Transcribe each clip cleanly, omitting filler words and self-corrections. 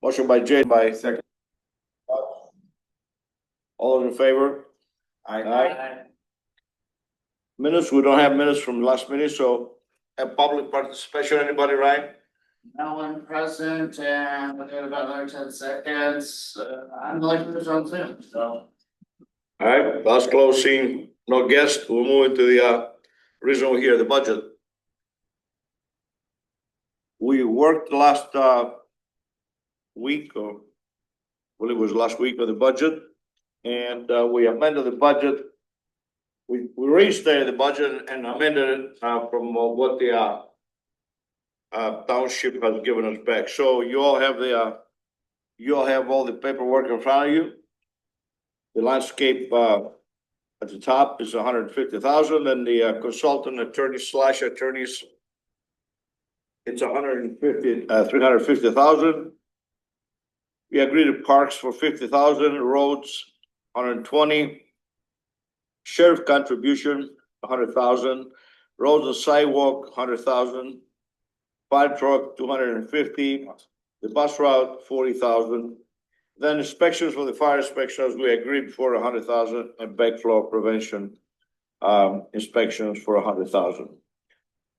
Motion by Jay, by second. All those in favor? Aye. Minutes, we don't have minutes from last meeting, so public participation, anybody, right? No one present, and we got about another 10 seconds. I'm looking for something, so. All right, last closing, no guests, we'll move into the reason we're here, the budget. We worked last week, or well, it was last week of the budget, and we amended the budget. We reinstated the budget and amended it from what the township has given us back. So you all have all the paperwork in front of you. The landscape at the top is 150,000, and the consultant attorneys, it's 350,000. We agreed to parks for 50,000, roads 120, sheriff contribution 100,000, roads and sidewalk 100,000, fire truck 250, the bus route 40,000. Then inspections for the fire inspections, we agreed for 100,000, and backflow prevention inspections for 100,000.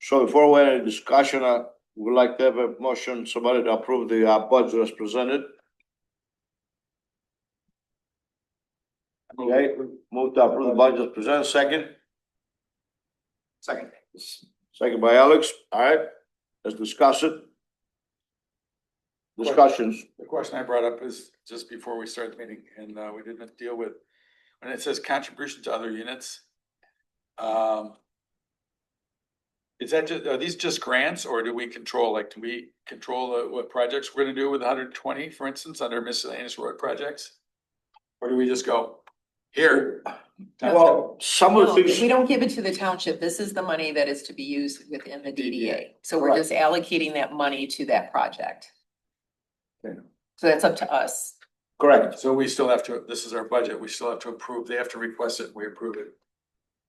So before we have a discussion, I would like to have a motion, somebody to approve the budget as presented. Okay, move to approve the budget as presented. Second. Second by Alex. All right, let's discuss it. Discussions. The question I brought up is just before we started the meeting, and we didn't deal with, when it says contribution to other units. Is that just, are these just grants, or do we control, like, do we control what projects we're gonna do with 120, for instance, under miscellaneous road projects? Or do we just go here? Well, some of the No, things. we don't give it to the township. This is the money that is to be used within the DDA. So we're just allocating that money to that project. Okay. So that's up to us. Correct. So we still have to, this is our budget, we still have to approve, they have to request it, we approve it.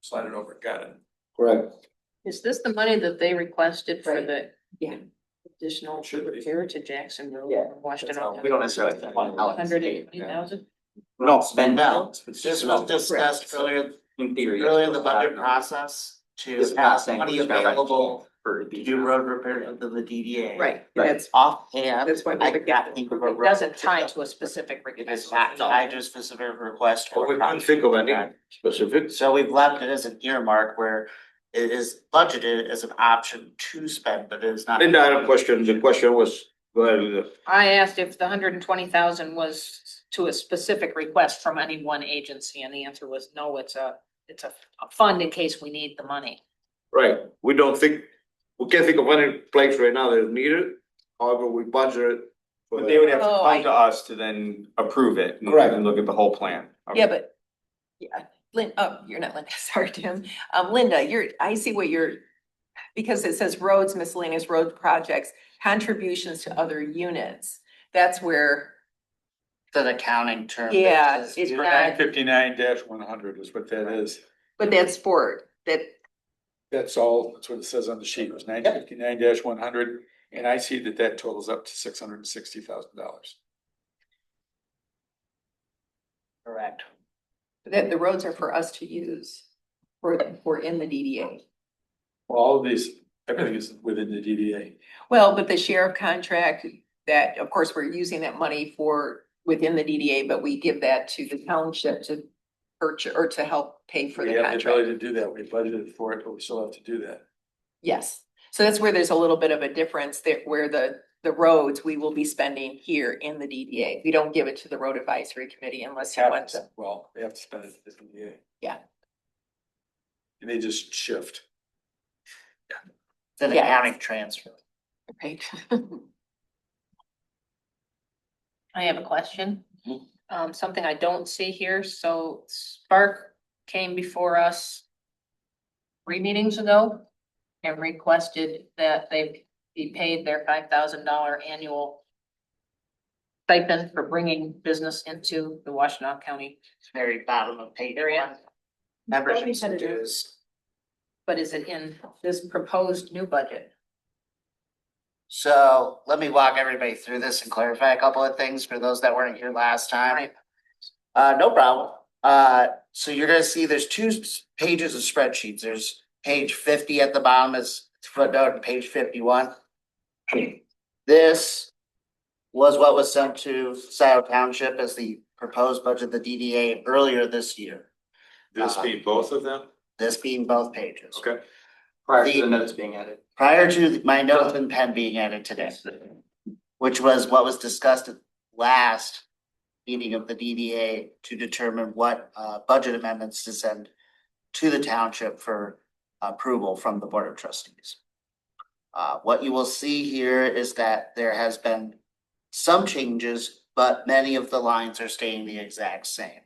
Slide it over, got it. Correct. Is this the money that they requested for Right. the Yeah. additional Should be. repair to Jackson Road? Yeah. Washington. We don't necessarily have one. 180,000? No. Spend out. This was discussed earlier, In theory. earlier in the budget process to Just have passing money was available For to the. do road repair into the DDA. Right. That's, Offhand, That's why we- I can't think of a. It doesn't tie to a specific It request. is not tied to a specific request Well, or. we couldn't think of any specific. So we've left it as an earmark where it is budgeted as an option to spend, but it is not. Linda had a question. The question was, go ahead, Linda. I asked if the 120,000 was to a specific request from any one agency, and the answer was no, it's a fund in case we need the money. Right, we can't think of any place right now that is needed, however, we budget it. But they would have to Oh, come to us to then approve it. and- Correct. And look at the whole plan. yeah, but, yeah, you're not Linda, sorry, Tim. Linda, I see what you're, because it says roads, miscellaneous road projects, contributions to other units. That's where, The accounting term. Yeah, basis. it's For not- 959-100 is what that is. but that's for, that, That's all, that's what it says on the sheet, it was 959-100, and I see that totals up to $660,000. Correct. the roads are for us to use. We're in the DDA. Well, all of these, everything is within the DDA. Well, but the sheriff contract, that, of course, we're using that money for within the DDA, but we give that to the township to purchase or to help pay for We the have the ability contract. to do that, we budgeted for it, but we still have to do that. Yes, so that's where there's a little bit of a difference there, where the roads we will be spending here in the DDA. We don't give it to the road advisory committee unless you want to. Well, they have to spend it at the DDA. Yeah. And they just shift. It's an Yeah. accounting transfer. Right. I have a question. Something I don't see here. So Spark came before us 3 meetings ago and requested that they be paid their $5,000 annual stipend for bringing business into the Washtenaw County. It's very bottom of page Area. one. Memberships Thought we and said it dues. But is it in this proposed new budget? So let me walk everybody through this and clarify a couple of things for those that weren't here last time. No problem. So you're gonna see there's two pages of spreadsheets. There's page 50 at the bottom is footnote and page 51. This was what was sent to Scio Township as the proposed budget of the DDA earlier this year. This being both of them? This being both pages. Okay. Prior to the notes being added. Prior to my notes and pen being added today, which was what was discussed at last meeting of the DDA to determine what budget amendments to send to the township for approval from the Board of Trustees. What you will see here is that there has been some changes, but many of the lines are staying the exact same.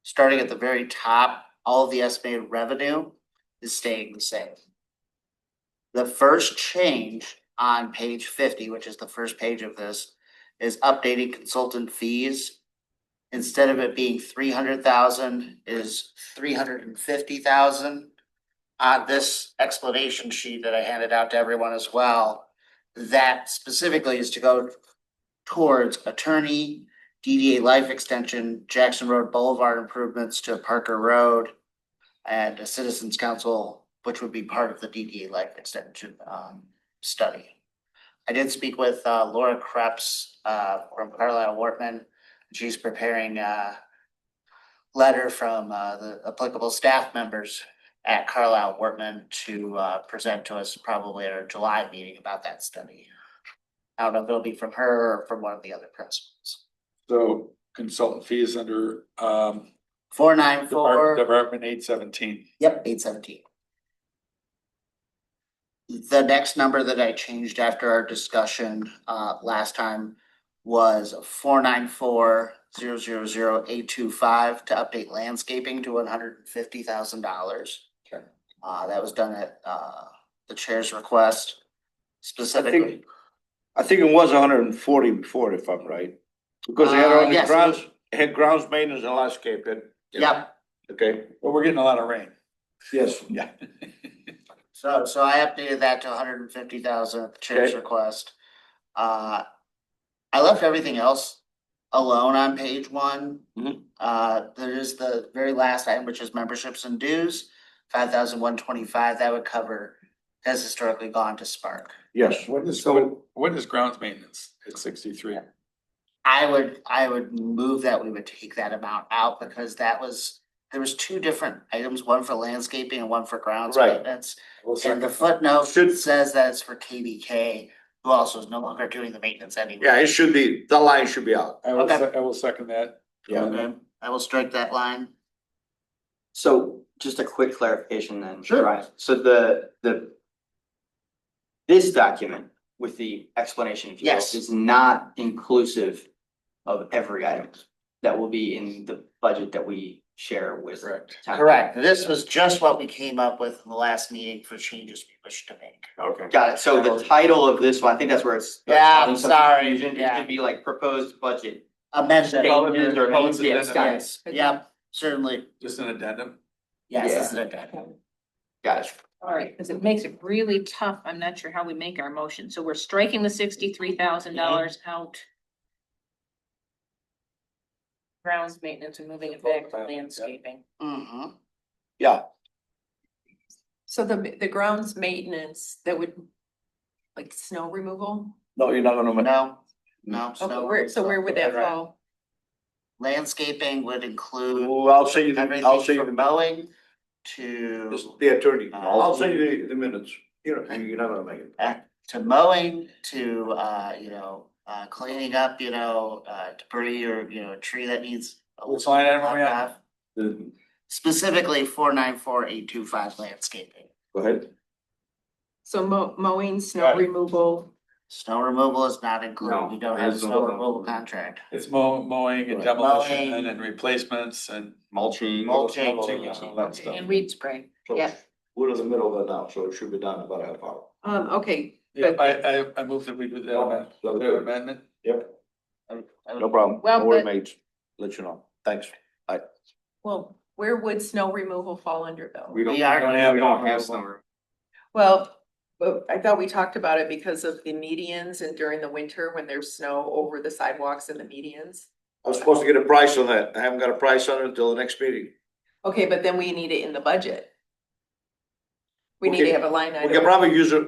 Starting at the very top, all of the estimated revenue is staying the same. The first change on page 50, which is the first page of this, is updating consultant fees. Instead of it being 300,000, is 350,000. On this explanation sheet that I handed out to everyone as well, that specifically is to go towards attorney, DDA life extension, Jackson Road Boulevard improvements to Parker Road, and a citizens council, which would be part of the DDA life extension study. I did speak with Laura Krebs from Carlisle Wortman. She's preparing a letter from the applicable staff members at Carlisle Wortman to present to us probably at our July meeting about that study. I don't know if it'll be from her or from one of the other principals. So consultant fees under 494. Department 817. Yep, 817. The next number that I changed after our discussion last time was 494,000,825 to update landscaping to $150,000. Okay. That was done at the chair's request specifically. I think it was 140 before, if I'm right. Because they had only yes, it grounds, was- had grounds maintenance and landscaping. Yep, Okay, Well, we're getting a lot of rain. yes. Yeah. so I updated that to 150,000 at the chair's Okay. request. I left everything else alone on page 1. Mhm. There is the very last item, which is memberships and dues, 5,125, that would cover, has historically gone to Spark. Yes. What is, what is grounds maintenance at 63? I would move that we would take that amount out because there was two different items, one for landscaping and one for grounds Right. maintenance. We'll And the second. footnote Should- says that it's for KBK, who also is no longer doing the maintenance anyway. Yeah, it should be, the line should be out. I will, Okay. I will second that. Yeah. Okay, I will strike that line. So just a quick clarification then. Sure. Right, so this document with the explanation, if you will, Yes. is not inclusive of every item that will be in the budget that we share with. Correct. town. Correct, this was just what we came up with in the last meeting for changes we wish to make. Okay. Got it, so the title of this one, I think that's where it's. Yeah, causing some sorry, confusion. It yeah. should be like proposed budget Amendment. changes or Call it the yes, got it, Yes, yep, certainly, Just an addendum? yes, Yeah. this is it. got it. All right, because it makes it really tough. I'm not sure how we make our motion. So we're striking the $63,000 out. Grounds maintenance and moving it back to landscaping. Mm-hmm. Yeah, So the grounds maintenance, that would, like snow removal? no, you're not gonna. No. Okay, where would that fall? Landscaping would include Well, I'll say you, I'll everything say from you, mowing to, the attorney, I'll Uh, say you the minutes, you're not gonna make it. to mowing to, cleaning up, debris or, a tree that needs. Which line item are we on? knocked off. Specifically 494,825 landscaping. Go ahead. So mowing, snow Got it. removal, Snow removal is not included, No, we don't have a there's no- snow removal contract. It's mowing and Right. demolition Mowing. and replacements and. Mulching. Mulching. and all that stuff. And weed spray. So Yeah. we're in the middle of it now, so it should be done in about a half hour. okay, Yeah, I move that we do that amendment. So The amendment. Yep, I would- no problem. Well, No worry, but- mates. Let you know. Thanks. well, where would snow removal fall under though? We don't, We are- we don't have snow. Well, But I thought we talked about it because of the medians and during the winter when there's snow over the sidewalks and the medians. I was supposed to get a price on that. I haven't got a price on it until the next meeting. Okay, but then we need it in the budget. We need to Okay, have a line We can item. probably use it,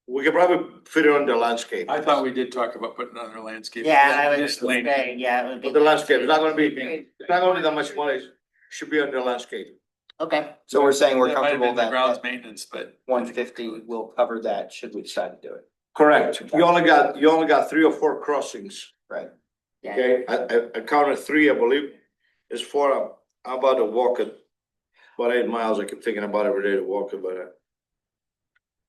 we can probably fit it on the landscape. I thought we did talk about putting on our landscape. Yeah, I was Just just lane. saying, yeah, it would be. But the landscape, it's not gonna be, Right. it's not gonna be that much money, it should be on the landscape. Okay, So we're saying we're That might have comfortable been the grounds that maintenance, but. 150 will cover that, should we decide to do it, Correct. You only got 3 or 4 crossings, right? yeah, okay? I counted 3, I believe. It's 4, how about to walk it? About 8 miles, I keep thinking about every day to walk it, but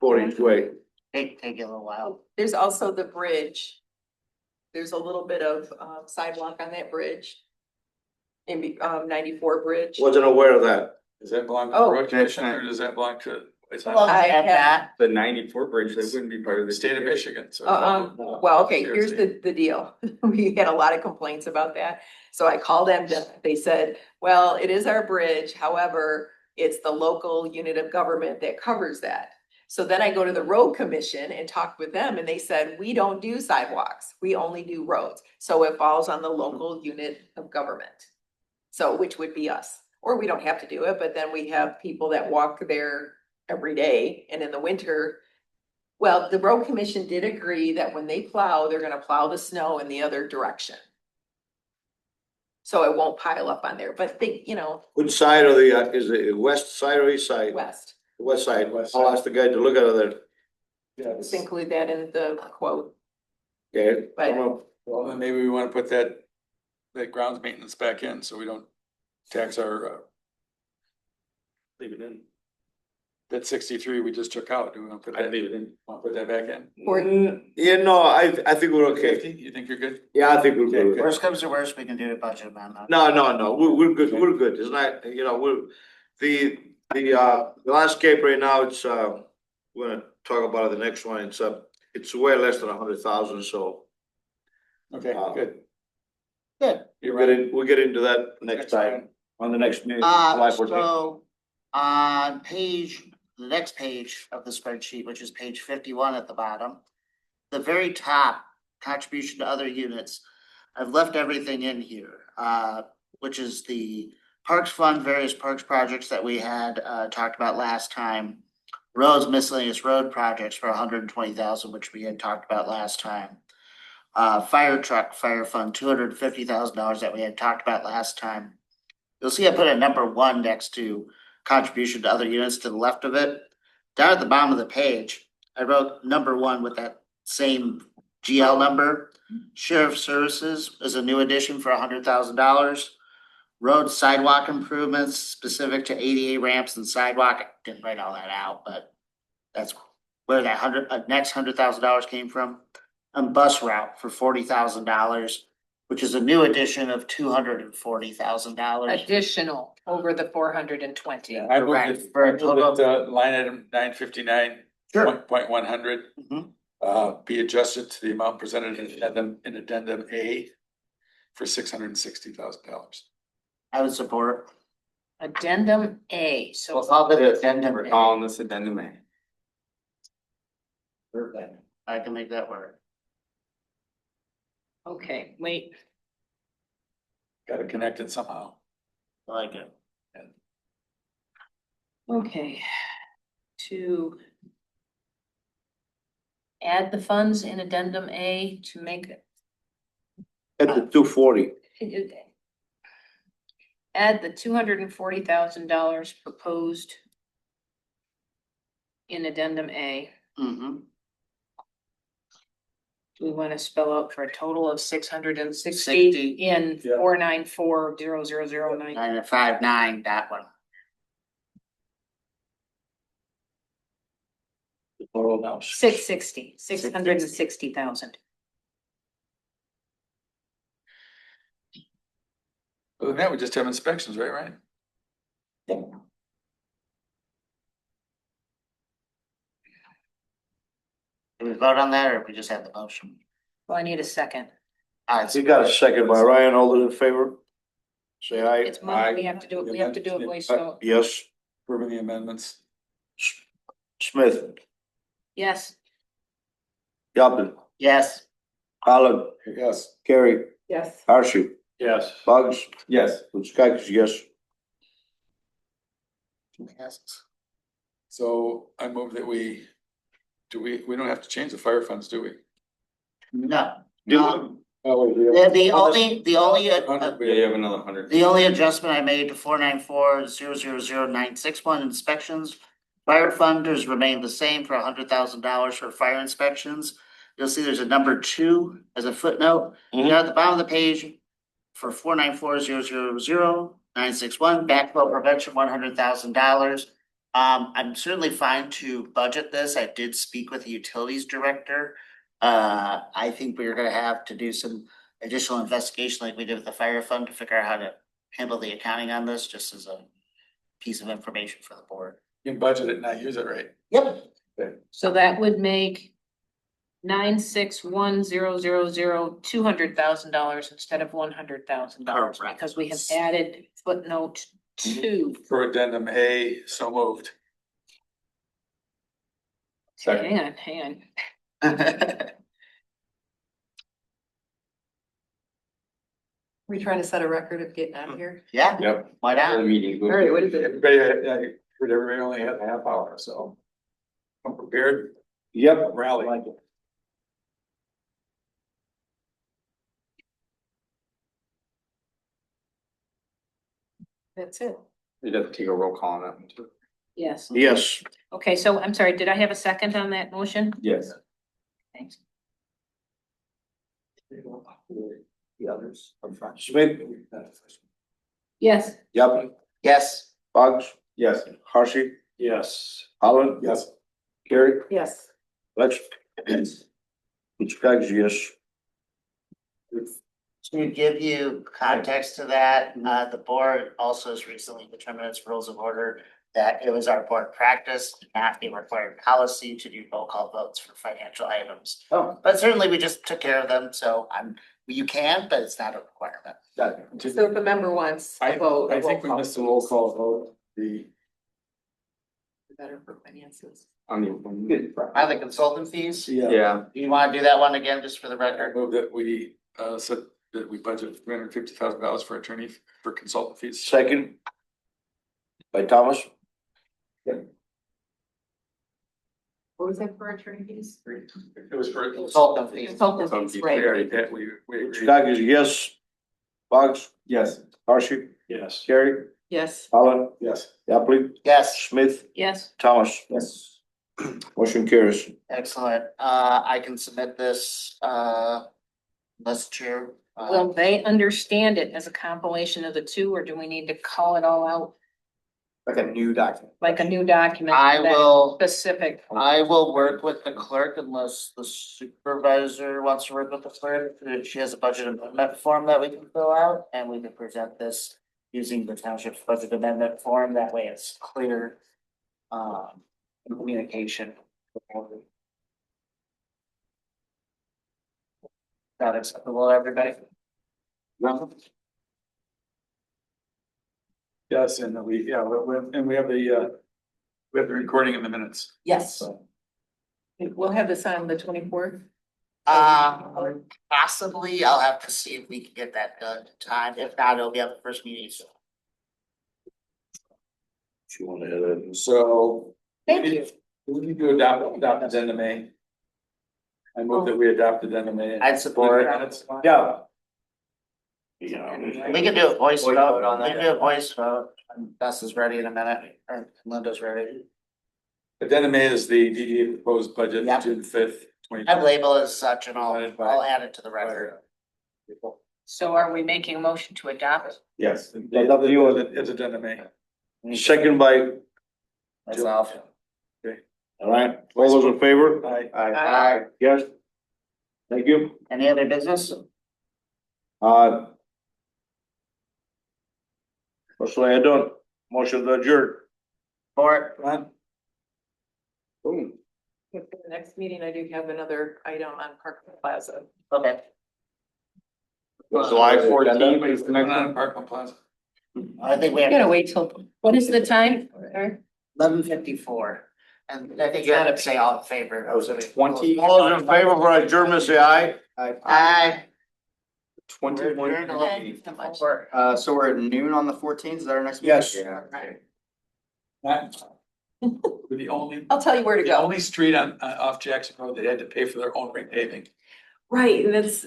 4 each way. take a little while. There's also the bridge. There's a little bit of sidewalk on that bridge. In 94 bridge. Wasn't aware of that. Does that belong to the Oh. road commission or does that belong to? It's Well, not I at have- that, The 94 bridge, that wouldn't be part of the the state of Michigan, so. Well, okay, here's the deal. We had a lot of complaints about that. So I called them, they said, well, it is our bridge, however, it's the local unit of government that covers that. So then I go to the road commission and talk with them and they said, we don't do sidewalks, we only do roads. So it falls on the local unit of government. So which would be us, or we don't have to do it, but then we have people that walk there every day and in the winter. Well, the road commission did agree that when they plow, they're gonna plow the snow in the other direction. So it won't pile up on there, but they, Which side of the, is it west side or east side? west, West side. West I'll side. ask the guy to look at it there. just include that in the quote. Okay? But- I'm gonna- Well, then maybe we wanna put that grounds maintenance back in, so we don't tax our, Leave it in. that 63 we just took out. Do we wanna put that? I'd leave it in. Want to put that back in? Yeah, no, I think we're okay. 50? You think you're good? Yeah, I think we're Okay, good. good. worst comes to worst, we can do a budget amendment. No, we're good, we're good. It's not, the landscape right now, it's, we're gonna talk about it the next one. It's way less than 100,000, so. Okay, good. Good. You're We'll right. get into that next time, on the next meeting. July 14th. So on the next page of the spreadsheet, which is page 51 at the bottom, the very top contribution to other units, I've left everything in here, which is the Parks Fund, various parks projects that we had talked about last time. Roads, miscellaneous road projects for 120,000, which we had talked about last time. Fire truck, fire fund, $250,000 that we had talked about last time. You'll see I put a number 1 next to contribution to other units to the left of it. Down at the bottom of the page, I wrote number 1 with that same GL number. Sheriff Services is a new addition for $100,000. Road sidewalk improvements specific to ADA ramps and sidewalk. I didn't write all that out, but that's where that next $100,000 came from. And bus route for $40,000, which is a new addition of $240,000. Additional over the 420. I moved Correct. it, For a I moved total- it to line item 959. Sure. Point 100. Mhm. Be adjusted to the amount presented in addendum A for $660,000. I would support. Addendum A, so. We'll call it addendum. We're calling this addendum A. I can make that work. Okay, wait, Gotta connect it somehow. I like it. okay. To add the funds in addendum A to make At the 240. add the $240,000 proposed in addendum A. Mm-hmm. Do we want to spell out for a total of 660 60. in Yeah. 4940009? 959, that one. Total now. 660,000. Other than that, we just have inspections, right, Ryan? Did we vote on that or we just had the motion? Well, I need a second. Alright, You got a second by Ryan, all those in favor? Say aye. It's moved, we have to do it voice vote. Yes, Approving the amendments. Smith, Yes. Yapton, Yes. Holland, Yes. Carrie, Yes. Archie, Yes. Bugs, Yes. Gustakis, yes. Yes. So I move that we don't have to change the fire funds, do we? No. Do we? Oh, The only, Hundred, Yeah, you have another 100. the only adjustment I made to 494-000-961 inspections. Fire funders remain the same for $100,000 for fire inspections. You'll see there's a number 2 as a footnote. Mhm. Down at the bottom of the page for 494-000-961 backflow prevention, $100,000. I'm certainly fine to budget this. I did speak with the utilities director. I think we're gonna have to do some additional investigation like we did with the fire fund to figure out how to handle the accounting on this, just as a piece of information for the board. you can budget it, not use it, right? Yep. So that would make 961,000 $200,000 instead of $100,000 Correct. because we have added footnote 2. For addendum A, so moved. Second. Hang on. We trying to set a record of getting out of here? Yeah, Yep. why The not? meeting. All right, what is it? Everybody, everybody only had a half hour, so. I'm prepared, Yep. rally. That's it. You'd have to take a roll call on that one too. Yes. Yes. Okay, so I'm sorry, did I have a second on that motion? Yes. Thanks. The others up front. Smith, Yes. Yapton, Yes. Bugs, Yes. Archie, Yes. Holland. Yes. Carrie, Yes. Lex. Gustakis, yes. To give you context to that, the board also has recently determined its rules of order that it was our board practice, not a required policy to do roll call votes for financial items. Oh, But certainly we just took care of them, so you can, but it's not a requirement. got it. So if a member wants I, a vote. I think we missed the roll call vote, Better for finances. On the. Good. On the consultant fees, Yeah. do you wanna do that one again, just for the I record? move that we, said that we budget $350,000 for attorney, for consultant fees. Second. By Thomas. What was that for attorney fees? It was for. Consultant fees. Consultant We fees, right. already did, we agreed. Gustakis, yes. Bugs, Yes. Archie, Yes. Carrie, Yes. Holland, Yes. Yapton, Yes, Smith, Yes. Thomas. Yes. Motion carries. excellent. I can submit this, unless chair. Will they understand it as a compilation of the two, or do we need to call it all out Like a new document. like a new document? I that will, Specific. I will work with the clerk unless the supervisor wants to work with the clerk. She has a budget amendment form that we can fill out and we can present this using the township's budget amendment form. That way it's clear, communication. That acceptable, everybody? Yes, and we have the recording in the minutes. Yes. We'll have this on the 24th. Possibly, I'll have to see if we can get that done in time. If not, it'll be on the first meeting. So If you wanna add it. So. Thank you. We need to adopt addendum A. I move that we adopt addendum A. I'd support. Yeah. We can do a voice Voice vote. vote on We that. can do a voice vote. Gus is ready in a minute, or Linda's ready. Addendum A is the DDA proposed budget, Yep. June 5th, 2020. I label it as such and I'll add it to the record. So are we making a motion to adopt? Yes. That's up to you. It's addendum A. Second by, That's all. all right, all those in favor? Aye. Aye. Yes. Thank you. Any other business? What's I done? Motion to adjourn. Or, Boom. For the next meeting, I do have another item on Park Plaza. okay, July 14th is the next On one. Parkland Plaza. I think we You gotta have wait till, what is the time? 11:54. And I think you had to say all in favor. That was 20. All those in favor for adjournment, say aye. Aye. 21. Okay, so much. So we're at noon on the 14th, is that our next meeting? Yes. Yeah. That- We're the only, I'll tell you where to the go. only street on, off Jackson Road that had to pay for their own repaving. Right, and it's,